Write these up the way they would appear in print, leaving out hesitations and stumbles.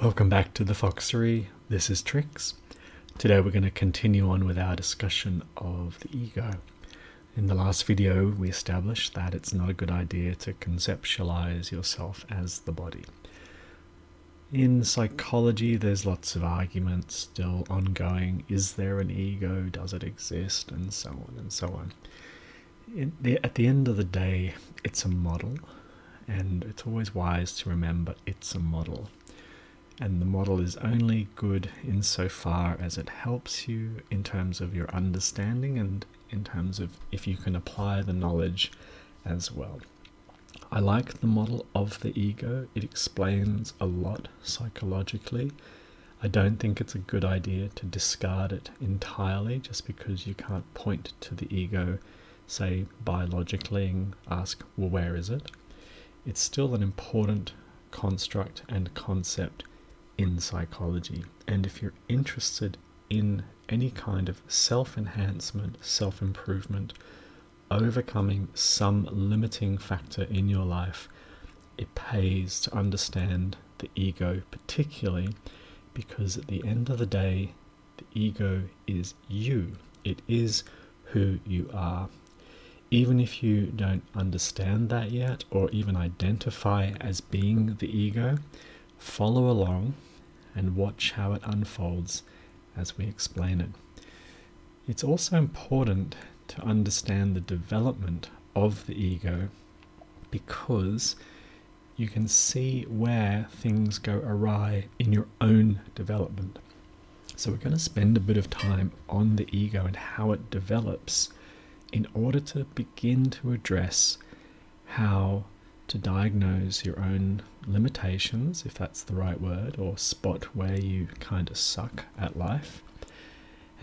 Welcome back to the Foxerie. This is Trix. Today we're going to continue on with our discussion of the ego. In the last video we established that it's not a good idea to conceptualize yourself as the body. In psychology there's lots of arguments still ongoing. Is there an ego? Does it exist? And so on and so on. At the end of the day, it's a model, and it's always wise to remember it's a model. And the model is only good insofar as it helps you in terms of your understanding and in terms of if you can apply the knowledge as well. I like the model of the ego. It explains a lot psychologically. I don't think it's a good idea to discard it entirely just because you can't point to the ego, say, biologically and ask, well, where is it? It's still an important construct and concept in psychology. And if you're interested in any kind of self-enhancement, self-improvement, overcoming some limiting factor in your life, it pays to understand the ego, particularly because at the end of the day, the ego is you. It is who you are. Even if you don't understand that yet, or even identify as being the ego, follow along and watch how it unfolds as we explain it. It's also important to understand the development of the ego because you can see where things go awry in your own development. So we're going to spend a bit of time on the ego and how it develops in order to begin to address how to diagnose your own limitations, if that's the right word, or spot where you kind of suck at life,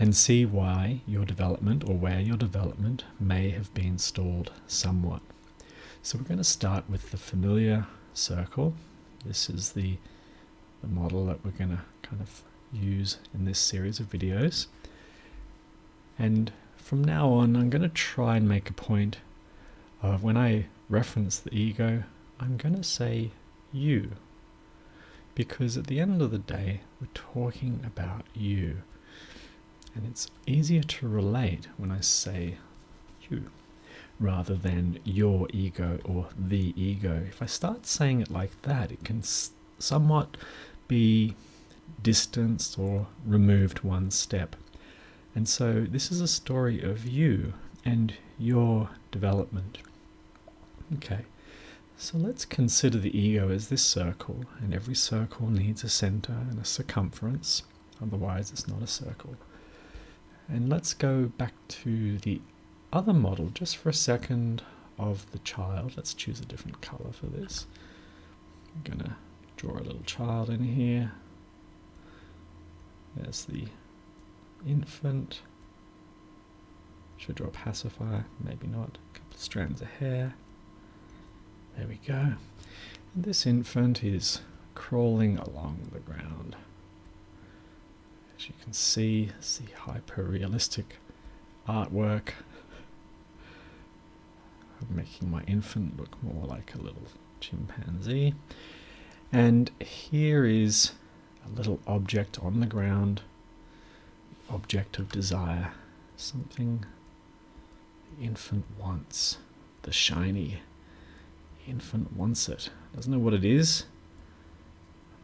and see why your development or where your development may have been stalled somewhat. So we're going to start with the familiar circle. This is the model that we're going to kind of use in this series of videos. And from now on, I'm going to try and make a point of when I reference the ego, I'm going to say you. Because at the end of the day, we're talking about you. And it's easier to relate when I say you, rather than your ego or the ego. If I start saying it like that, it can somewhat be distanced or removed one step. And so this is a story of you and your development. Okay, so let's consider the ego as this circle, and every circle needs a center and a circumference, otherwise it's not a circle. And let's go back to the other model just for a second of the child. Let's choose a different color for this. I'm going to draw a little child in here. There's the infant. Should draw a pacifier, maybe not. A couple of strands of hair. There we go. And this infant is crawling along the ground. As you can see, it's the hyper-realistic artwork. I'm making my infant look more like a little chimpanzee. And here is a little object on the ground. Object of desire, something the infant wants, the shiny. The infant wants it, doesn't know what it is,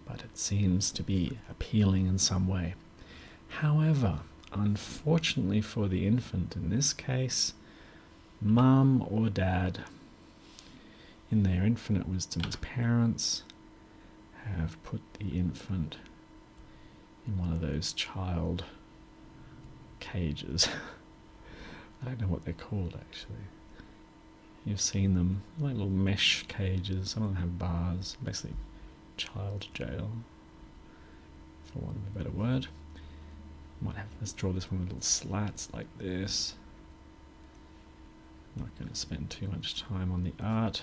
but it seems to be appealing in some way. However, unfortunately for the infant in this case, mum or dad, in their infinite wisdom as parents, have put the infant in one of those child cages. I don't know what they're called actually. You've seen them, like little mesh cages. Some of them have bars, basically child jail, for want of a better word. Let's draw this one with little slats like this. I'm not going to spend too much time on the art.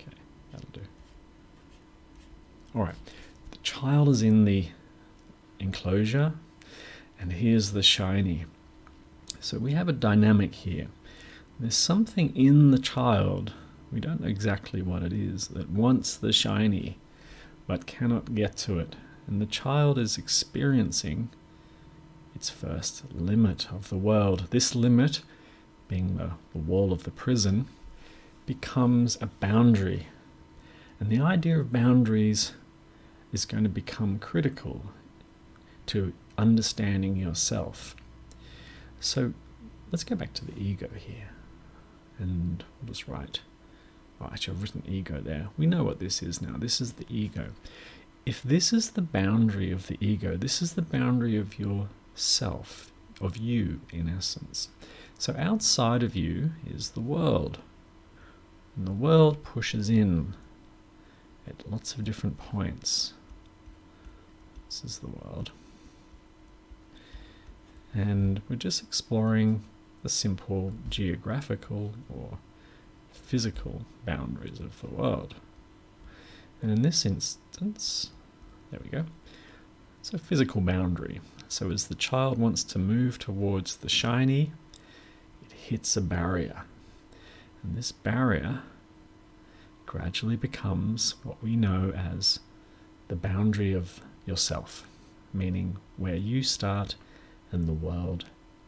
Okay, that'll do. Alright, the child is in the enclosure, and here's the shiny. So we have a dynamic here. There's something in the child, we don't know exactly what it is, that wants the shiny. but cannot get to it. And the child is experiencing its first limit of the world. This limit, being the wall of the prison, becomes a boundary. And the idea of boundaries is going to become critical to understanding yourself. So let's go back to the ego here. And we'll just write, actually I've written ego there. We know what this is now. This is the ego. If this is the boundary of the ego, this is the boundary of yourself, of you in essence. So outside of you is the world. And the world pushes in at lots of different points. This is the world. And we're just exploring the simple geographical or physical boundaries of the world. And in this instance, there we go, it's a physical boundary. So as the child wants to move towards the shiny, it hits a barrier. And this barrier gradually becomes what we know as the boundary of yourself, meaning where you start and the world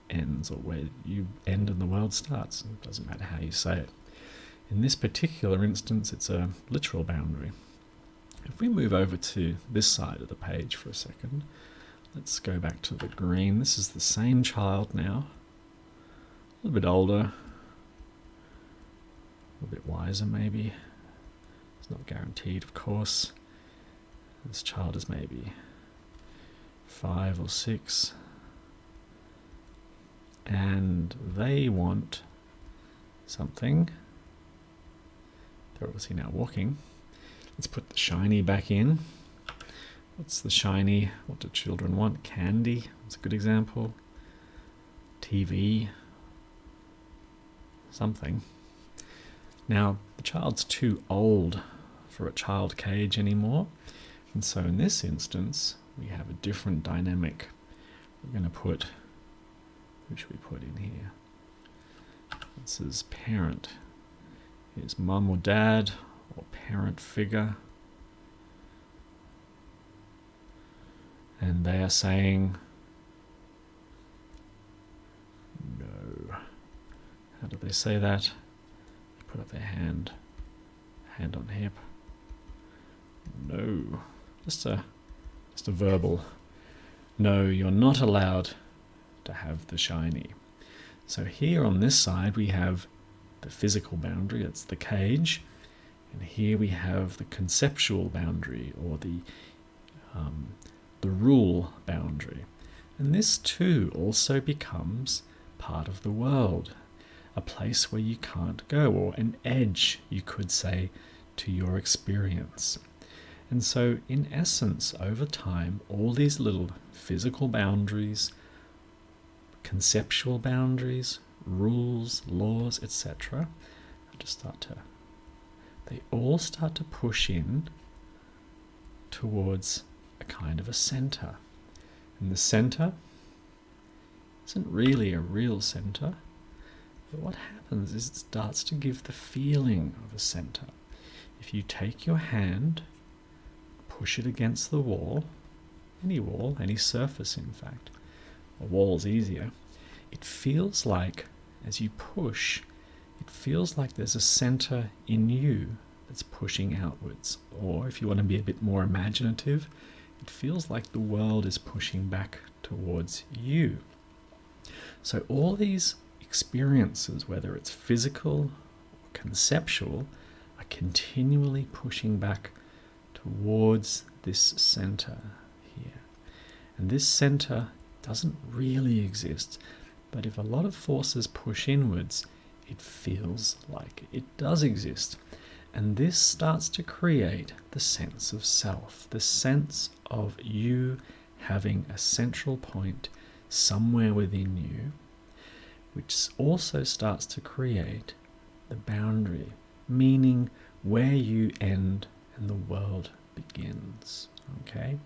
ends, or where you end and the world starts. It doesn't matter how you say it. In this particular instance, it's a literal boundary. If we move over to this side of the page for a second, let's go back to the green. This is the same child now, a little bit older, a little bit wiser maybe. It's not guaranteed, of course. This child is maybe 5 or 6. And they want something. They're obviously now walking. Let's put the shiny back in. What's the shiny? What do children want? Candy. That's a good example. TV. Something. Now, the child's too old for a child cage anymore. And so in this instance, we have a different dynamic. We're going to put, who should we put in here? This is parent. Here's mum or dad or parent figure. And they are saying no. How do they say that? Put up their hand on hip. No. Just a verbal no, you're not allowed to have the shiny. So here on this side we have the physical boundary, it's the cage, and here we have the conceptual boundary, or the rule boundary. And this too also becomes part of the world, a place where you can't go, or an edge, you could say, to your experience. And so in essence, over time, all these little physical boundaries, conceptual boundaries, rules, laws, etc., they all start to push in towards a kind of a center. And the center isn't really a real center, but what happens is it starts to give the feeling of a center. If you take your hand, push it against the wall, any surface in fact, a wall's easier, it feels like, as you push, it feels like there's a center in you that's pushing outwards. Or if you want to be a bit more imaginative, it feels like the world is pushing back towards you. So all these experiences, whether it's physical or conceptual, are continually pushing back towards this center here. And this center doesn't really exist, but if a lot of forces push inwards, it feels like it does exist. And this starts to create the sense of self, the sense of you having a central point somewhere within you, which also starts to create the boundary, meaning where you end and the world begins. Okay?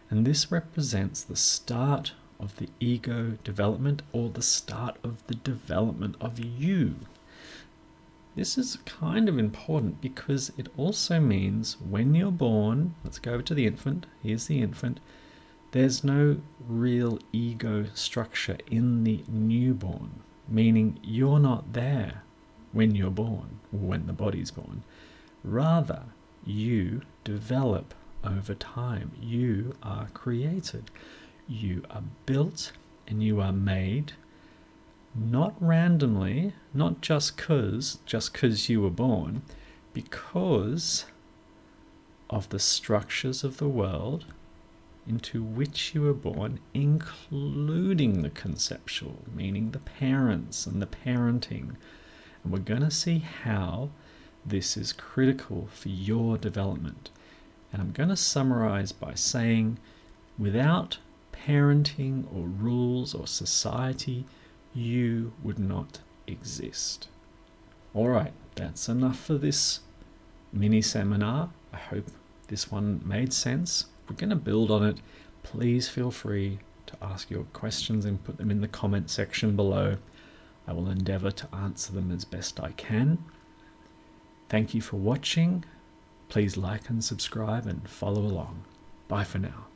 And this represents the start of the ego development, or the start of the development of you. this is kind of important because it also means when you're born, let's go over to the infant, here's the infant, there's no real ego structure in the newborn, meaning you're not there when you're born, or when the body's born. Rather, you develop over time. You are created. You are built and you are made, not randomly, not just because you were born, because of the structures of the world into which you were born, including the conceptual, meaning the parents and the parenting. And we're going to see how this is critical for your development. And I'm going to summarize by saying, without parenting or rules or society, you would not exist. All right, that's enough for this mini seminar. I hope this one made sense. We're going to build on it. Please feel free to ask your questions and put them in the comment section below. I will endeavor to answer them as best I can. Thank you for watching. Please like and subscribe and follow along. Bye for now.